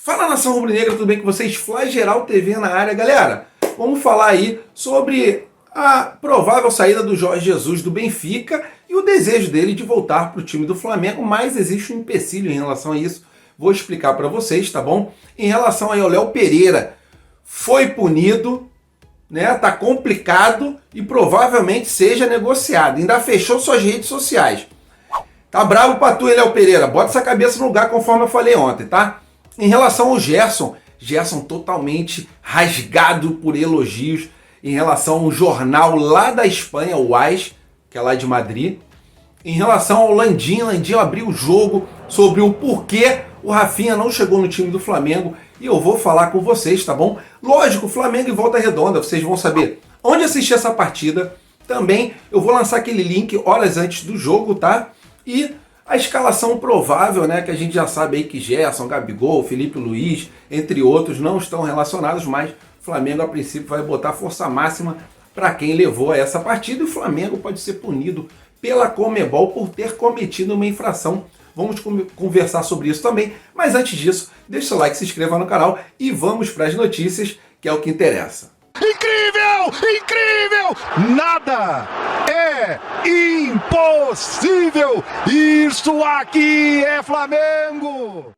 Fala, nação rubro-negra, tudo bem com vocês? Flageral TV na área. Galera, vamos falar aí sobre a provável saída do Jorge Jesus do Benfica e o desejo dele de voltar para o time do Flamengo, mas existe um empecilho em relação a isso. Vou explicar para vocês, tá bom? Em relação aí ao Léo Pereira, foi punido, né? Tá complicado e provavelmente seja negociado. Ainda fechou suas redes sociais. Tá bravo pra tu, hein, Léo Pereira? Bota essa cabeça no lugar conforme eu falei ontem, tá? Em relação ao Gerson totalmente rasgado por elogios em relação ao jornal lá da Espanha, o AS, que é lá de Madrid. Em relação ao Landinho abriu o jogo sobre o porquê o Rafinha não chegou no time do Flamengo e eu vou falar com vocês, tá bom? Lógico, Flamengo e Volta Redonda, vocês vão saber onde assistir essa partida. Também eu vou lançar aquele link horas antes do jogo, tá? E a escalação provável, né, que a gente já sabe aí que Gerson, Gabigol, Felipe Luiz, entre outros, não estão relacionados, mas o Flamengo a princípio vai botar força máxima para quem levou a essa partida e o Flamengo pode ser punido pela Conmebol por ter cometido uma infração. Vamos conversar sobre isso também, mas antes disso, deixa seu like, se inscreva no canal e vamos para as notícias, que é o que interessa. Incrível! Incrível! Nada é impossível! Isso aqui é Flamengo!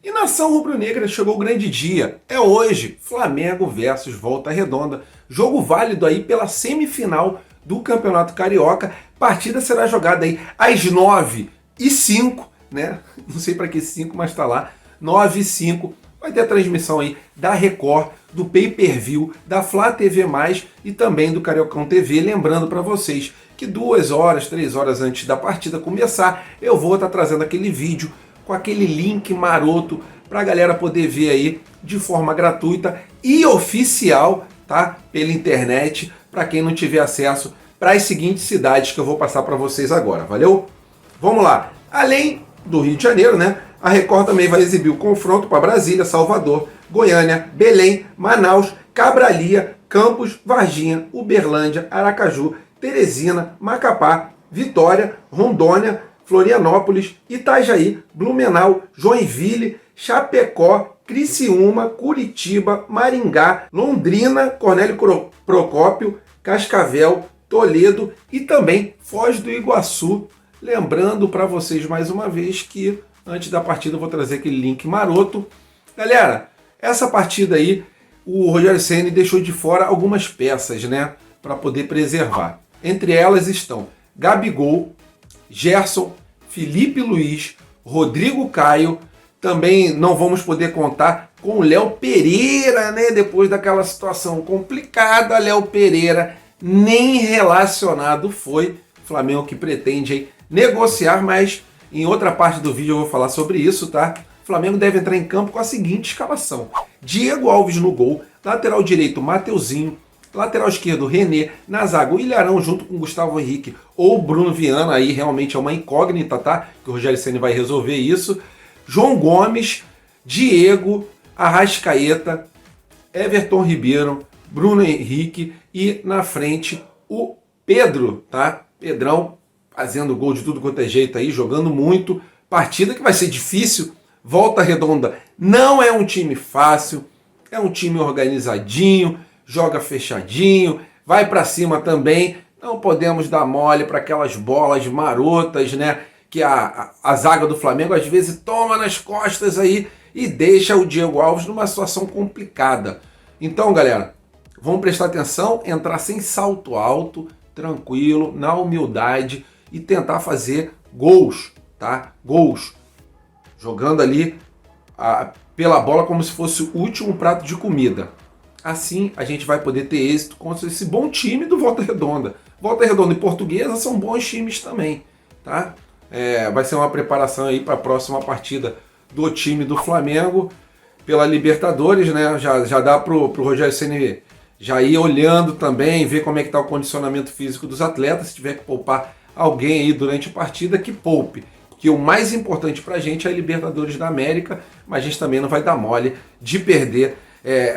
E nação rubro-negra, chegou o grande dia. É hoje, Flamengo versus Volta Redonda. Jogo válido aí pela semifinal do Campeonato Carioca. Partida será jogada aí às 9h05, né? Não sei para que 5, mas tá lá. 9h05. Vai ter a transmissão aí da Record, do Pay-Per-View, da Flá TV+, e também do Cariocão TV. Lembrando para vocês que 2 horas, 3 horas antes da partida começar, eu vou estar trazendo aquele vídeo com aquele link maroto para a galera poder ver aí de forma gratuita e oficial, tá? Pela internet, para quem não tiver acesso, para as seguintes cidades que eu vou passar para vocês agora, valeu? Vamos lá. Além do Rio de Janeiro, né? A Record também vai exibir o confronto para Brasília, Salvador, Goiânia, Belém, Manaus, Cabralia, Campos, Varginha, Uberlândia, Aracaju, Teresina, Macapá, Vitória, Rondônia, Florianópolis, Itajaí, Blumenau, Joinville, Chapecó, Criciúma, Curitiba, Maringá, Londrina, Cornélio Procópio, Cascavel, Toledo e também Foz do Iguaçu. Lembrando para vocês mais uma vez que antes da partida eu vou trazer aquele link maroto. Galera, essa partida aí, o Rogério Ceni deixou de fora algumas peças, né, para poder preservar. Entre elas estão Gabigol, Gerson, Felipe Luiz, Rodrigo Caio. Também não vamos poder contar com o Léo Pereira, né, depois daquela situação complicada. Léo Pereira nem relacionado foi. Flamengo que pretende aí negociar, mas em outra parte do vídeo eu vou falar sobre isso, tá? O Flamengo deve entrar em campo com a seguinte escalação: Diego Alves no gol, lateral direito Mateuzinho, lateral esquerdo René, na zaga o Ilharão junto com Gustavo Henrique ou Bruno Viana, aí realmente é uma incógnita, tá? Que o Rogério Ceni vai resolver isso. João Gomes, Diego, Arrascaeta, Everton Ribeiro, Bruno Henrique e na frente o Pedro, tá? Pedrão fazendo gol de tudo quanto é jeito aí, jogando muito. Partida que vai ser difícil. Volta Redonda não é um time fácil, é um time organizadinho, joga fechadinho, vai para cima também. Não podemos dar mole para aquelas bolas marotas, né? Que a zaga do Flamengo às vezes toma nas costas aí e deixa o Diego Alves numa situação complicada. Então, galera, vamos prestar atenção, entrar sem salto alto, tranquilo, na humildade e tentar fazer gols, tá? Gols. Jogando ali pela bola como se fosse o último prato de comida. Assim a gente vai poder ter êxito contra esse bom time do Volta Redonda. Volta Redonda e Portuguesa são bons times também, tá? Vai ser uma preparação aí para a próxima partida do time do Flamengo pela Libertadores, né? Já dá pro Rogério Ceni já ir olhando também, ver como é que está o condicionamento físico dos atletas. Se tiver que poupar alguém aí durante a partida, que poupe. Porque o mais importante pra gente é a Libertadores da América, mas a gente também não vai dar mole de perder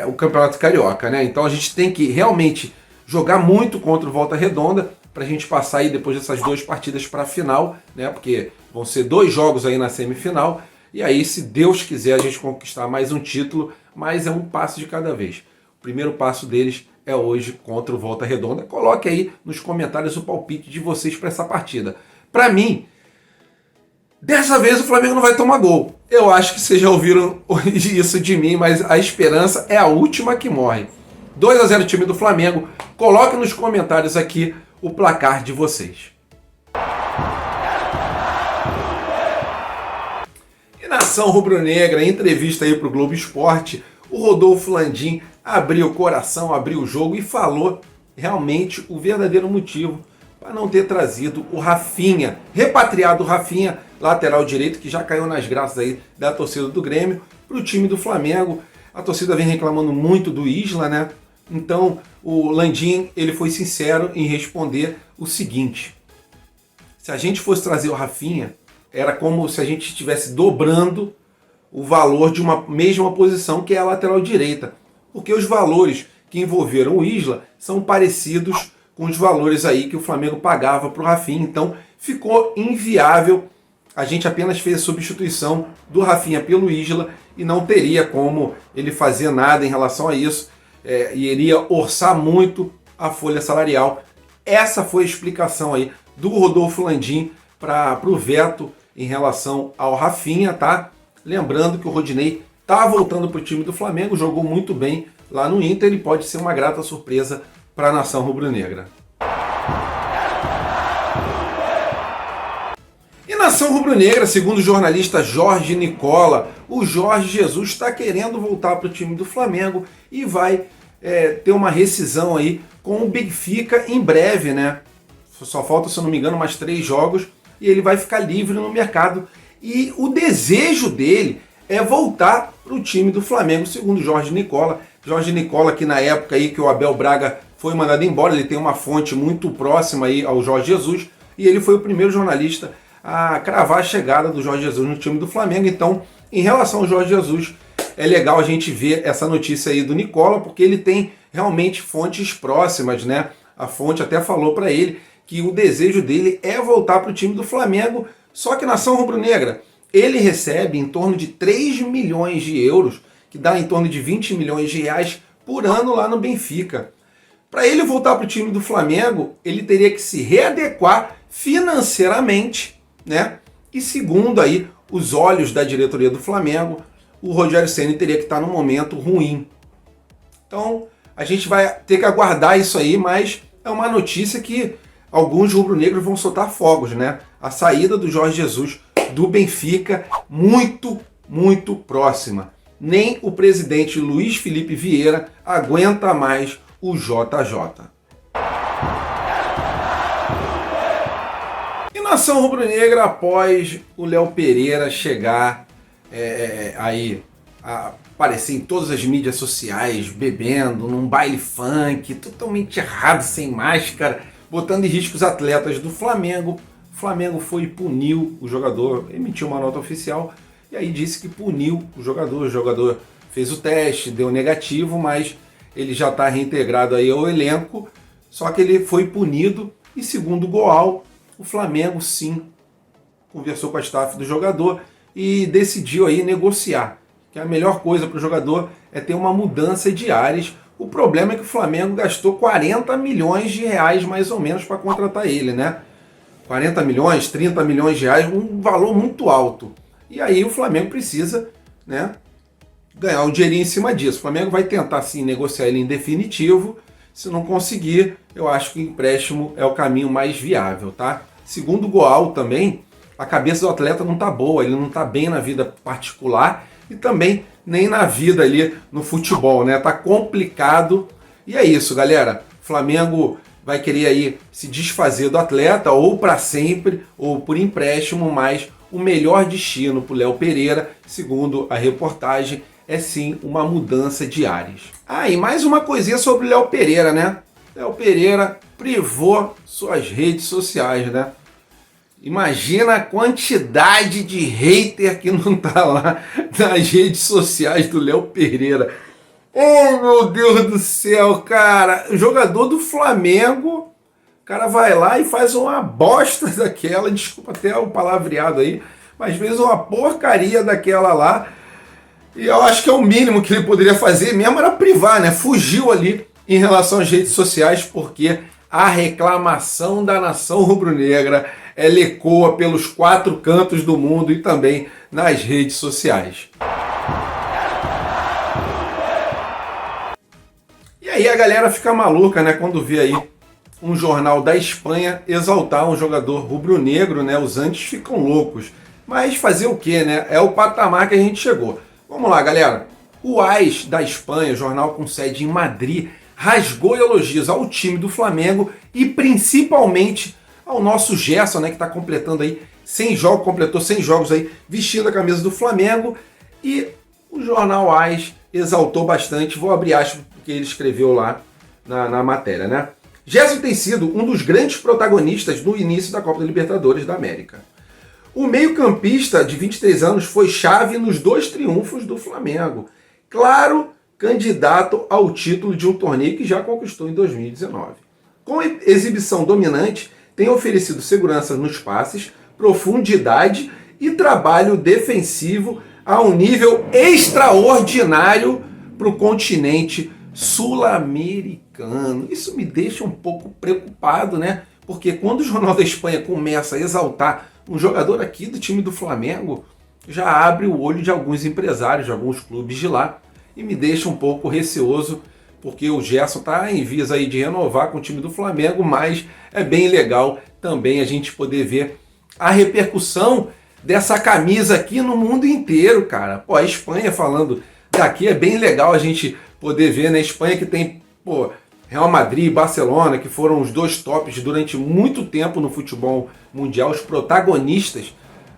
o Campeonato Carioca, né? Então a gente tem que realmente jogar muito contra o Volta Redonda pra gente passar aí depois dessas 2 partidas para a final, né? Porque vão ser 2 jogos aí na semifinal. E aí, se Deus quiser, a gente conquistar mais um título, mas é um passo de cada vez. O primeiro passo deles é hoje contra o Volta Redonda. Coloque aí nos comentários o palpite de vocês para essa partida. Para mim, dessa vez o Flamengo não vai tomar gol. Eu acho que vocês já ouviram isso de mim, mas a esperança é a última que morre. 2-0 time do Flamengo. Coloque nos comentários aqui o placar de vocês. E nação rubro-negra, em entrevista aí para o Globo Esporte, o Rodolfo Landim abriu o coração, abriu o jogo e falou realmente o verdadeiro motivo para não ter trazido o Rafinha, repatriado o Rafinha, lateral direito, que já caiu nas graças aí da torcida do Grêmio, para o time do Flamengo. A torcida vem reclamando muito do Isla, né? Então o Landim, ele foi sincero em responder o seguinte: se a gente fosse trazer o Rafinha, era como se a gente estivesse dobrando o valor de uma mesma posição, que é a lateral direita, porque os valores que envolveram o Isla são parecidos com os valores aí que o Flamengo pagava para o Rafinha. Então ficou inviável. A gente apenas fez a substituição do Rafinha pelo Isla e não teria como ele fazer nada em relação a isso, e iria orçar muito a folha salarial. Essa foi a explicação aí do Rodolfo Landim para o veto em relação ao Rafinha, tá? Lembrando que o Rodinei está voltando para o time do Flamengo, jogou muito bem lá no Inter e pode ser uma grata surpresa para a nação rubro-negra. E nação rubro-negra, segundo o jornalista Jorge Nicola, o Jorge Jesus está querendo voltar para o time do Flamengo e vai ter uma rescisão aí com o Benfica em breve, né? Só falta, se eu não me engano, mais 3 jogos e ele vai ficar livre no mercado. E o desejo dele é voltar para o time do Flamengo, segundo Jorge Nicola. Jorge Nicola, que na época aí que o Abel Braga foi mandado embora, ele tem uma fonte muito próxima aí ao Jorge Jesus, e ele foi o primeiro jornalista a cravar a chegada do Jorge Jesus no time do Flamengo. Então, em relação ao Jorge Jesus, é legal a gente ver essa notícia aí do Nicola, porque ele tem realmente fontes próximas, né? A fonte até falou para ele que o desejo dele é voltar para o time do Flamengo, só que nação rubro-negra, ele recebe em torno de 3 milhões de euros, que dá em torno de 20 milhões de reais por ano lá no Benfica. Para ele voltar para o time do Flamengo, ele teria que se readequar financeiramente, né? E segundo aí os olhos da diretoria do Flamengo, o Rogério Ceni teria que estar num momento ruim. Então a gente vai ter que aguardar isso aí, mas é uma notícia que alguns rubro-negros vão soltar fogos, né? A saída do Jorge Jesus do Benfica muito, muito próxima. Nem o presidente Luiz Felipe Vieira aguenta mais o JJ. E nação rubro-negra, após o Léo Pereira chegar aí a aparecer em todas as mídias sociais, bebendo, num baile funk, totalmente errado, sem máscara, botando em risco os atletas do Flamengo. O Flamengo foi e puniu o jogador, emitiu uma nota oficial e aí disse que puniu o jogador fez o teste, deu negativo, mas ele já está reintegrado aí ao elenco, só que ele foi punido e segundo o Goal, o Flamengo sim conversou com a staff do jogador e decidiu aí negociar, que a melhor coisa para o jogador é ter uma mudança de ares. O problema é que o Flamengo gastou 40 milhões de reais mais ou menos para contratar ele, né? 40 milhões, 30 milhões de reais, um valor muito alto. E aí o Flamengo precisa, né, ganhar um dinheirinho em cima disso. O Flamengo vai tentar sim negociar ele em definitivo. Se não conseguir, eu acho que o empréstimo é o caminho mais viável, tá? Segundo o Goal também, a cabeça do atleta não tá boa, ele não tá bem na vida particular e também nem na vida ali no futebol, né? Tá complicado. E é isso, galera. O Flamengo vai querer aí se desfazer do atleta ou para sempre ou por empréstimo, mas o melhor destino para o Léo Pereira, segundo a reportagem, é sim uma mudança de ares. Ah, e mais uma coisinha sobre o Léo Pereira, né? Léo Pereira privou suas redes sociais, né? Imagina a quantidade de hater que não tá lá nas redes sociais do Léo Pereira. Oh, meu Deus do céu, cara. Jogador do Flamengo, o cara vai lá e faz uma bosta daquela, desculpa até o palavreado aí, mas fez uma porcaria daquela lá. E eu acho que é o mínimo que ele poderia fazer mesmo era privar, né? Fugiu ali em relação às redes sociais, porque a reclamação da nação rubro-negra ela ecoa pelos 4 cantos do mundo e também nas redes sociais. E aí a galera fica maluca, né, quando vê aí um jornal da Espanha exaltar um jogador rubro-negro, né? Os antes ficam loucos. Mas fazer o quê, né? É o patamar que a gente chegou. Vamos lá, galera. O AS da Espanha, jornal com sede em Madrid, rasgou elogios ao time do Flamengo e principalmente ao nosso Gerson, né, que está completando aí 100 jogos, completou 100 jogos aí vestindo a camisa do Flamengo. E o jornal AS exaltou bastante. Vou abrir aspas porque ele escreveu lá na matéria, né? Gerson tem sido um dos grandes protagonistas do início da Copa da Libertadores da América. O meio-campista de 23 anos foi chave nos 2 triunfos do Flamengo. Claro, candidato ao título de um torneio que já conquistou em 2019. Com exibição dominante, tem oferecido segurança nos passes, profundidade e trabalho defensivo a um nível extraordinário para o continente sul-americano. Isso me deixa um pouco preocupado, né? Porque quando o Jornal da Espanha começa a exaltar um jogador aqui do time do Flamengo, já abre o olho de alguns empresários, de alguns clubes de lá, e me deixa um pouco receoso, porque o Gerson está em vias aí de renovar com o time do Flamengo, mas é bem legal também a gente poder ver a repercussão dessa camisa aqui no mundo inteiro, cara. Pô, a Espanha falando daqui é bem legal a gente poder ver, né? Espanha que tem, pô, Real Madrid e Barcelona, que foram os 2 tops durante muito tempo no futebol mundial, os protagonistas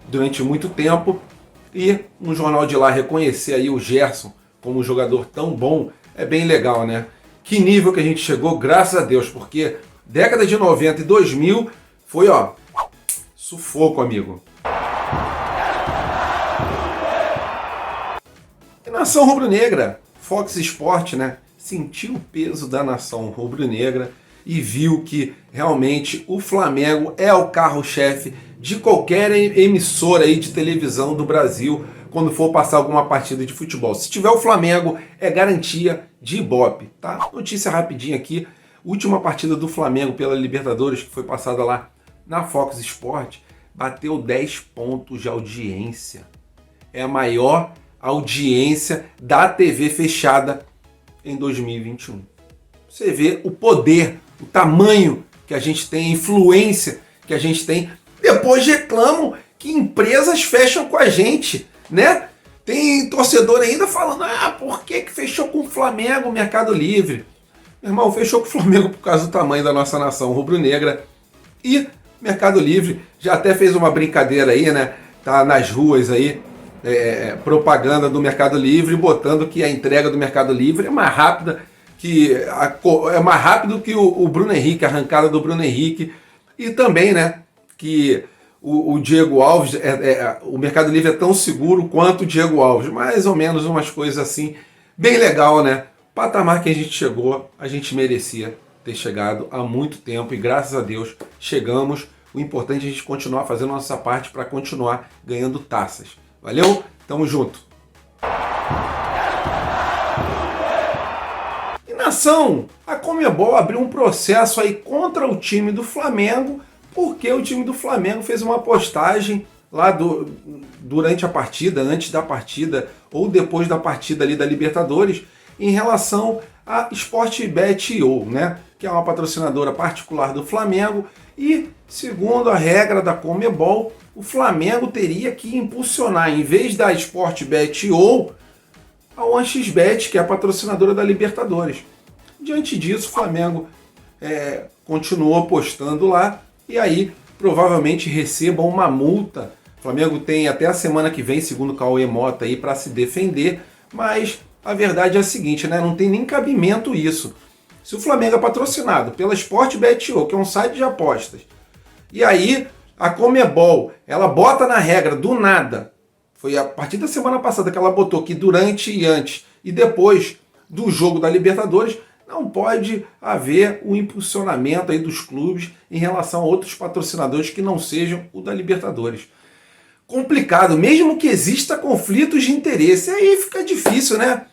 durante muito tempo, e um jornal de lá reconhecer aí o Gerson como um jogador tão bom, é bem legal, né? Que nível que a gente chegou, graças a Deus, porque década de 90 e 2000 foi, ó, sufoco, amigo. E nação rubro-negra, Fox Sport, né? Sentiu o peso da nação rubro-negra e viu que realmente o Flamengo é o carro-chefe de qualquer emissora aí de televisão do Brasil quando for passar alguma partida de futebol. Se tiver o Flamengo, é garantia de Ibope, tá? Notícia rapidinha aqui, última partida do Flamengo pela Libertadores, que foi passada lá na Fox Sport, bateu 10 pontos de audiência. É a maior audiência da TV fechada em 2021. Você vê o poder, o tamanho que a gente tem, a influência que a gente tem. Depois reclamam que empresas fecham com a gente, né? Tem torcedor ainda falando, por que fechou com o Flamengo o Mercado Livre? Meu irmão, fechou com o Flamengo por causa do tamanho da nossa nação rubro-negra. E Mercado Livre já até fez uma brincadeira aí, né? Tá nas ruas aí, propaganda do Mercado Livre, botando que a entrega do Mercado Livre é mais rápida mais rápido que o Bruno Henrique, a arrancada do Bruno Henrique, e também, né, que o Diego Alves, o Mercado Livre é tão seguro quanto o Diego Alves, mais ou menos umas coisas assim, bem legal, né? O patamar que a gente chegou, a gente merecia ter chegado há muito tempo e graças a Deus chegamos. O importante é a gente continuar fazendo a nossa parte para continuar ganhando taças. Valeu? Tamo junto! E nação, a Conmebol abriu um processo aí contra o time do Flamengo, porque o time do Flamengo fez uma postagem lá durante a partida, antes da partida ou depois da partida ali da Libertadores, em relação a Sportbet.io, né, que é uma patrocinadora particular do Flamengo, e segundo a regra da Conmebol, o Flamengo teria que impulsionar, em vez da Sportbet.io, a 1xBet, que é a patrocinadora da Libertadores. Diante disso, o Flamengo continuou apostando lá, e aí provavelmente recebam uma multa. O Flamengo tem até a semana que vem, segundo o Cauê Mota, aí para se defender, mas a verdade é a seguinte, né? Não tem nem cabimento isso. Se o Flamengo é patrocinado pela Sportbet.io, que é um site de apostas, e aí a Conmebol, ela bota na regra do nada, foi a partir da semana passada que ela botou que durante e antes e depois do jogo da Libertadores, não pode haver o impulsionamento aí dos clubes em relação a outros patrocinadores que não sejam o da Libertadores. complicado, mesmo que exista conflitos de interesse. Aí fica difícil, né?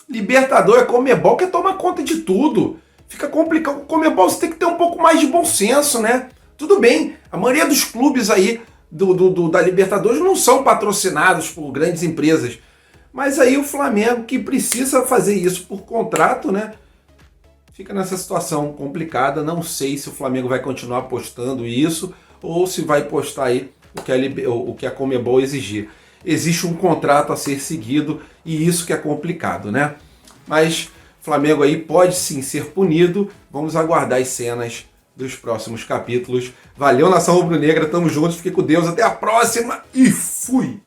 Libertadores, Conmebol quer tomar conta de tudo. Fica complicado. O Conmebol você tem que ter um pouco mais de bom senso, né? Tudo bem, a maioria dos clubes aí da Libertadores não são patrocinados por grandes empresas. Mas aí o Flamengo, que precisa fazer isso por contrato, né? Fica nessa situação complicada. Não sei se o Flamengo vai continuar apostando isso ou se vai postar aí o que a Conmebol exigir. Existe um contrato a ser seguido e isso que é complicado, né? Mas o Flamengo aí pode sim ser punido. Vamos aguardar as cenas dos próximos capítulos. Valeu, Nação Rubro-Negra, tamo juntos, fique com Deus, até a próxima e fui!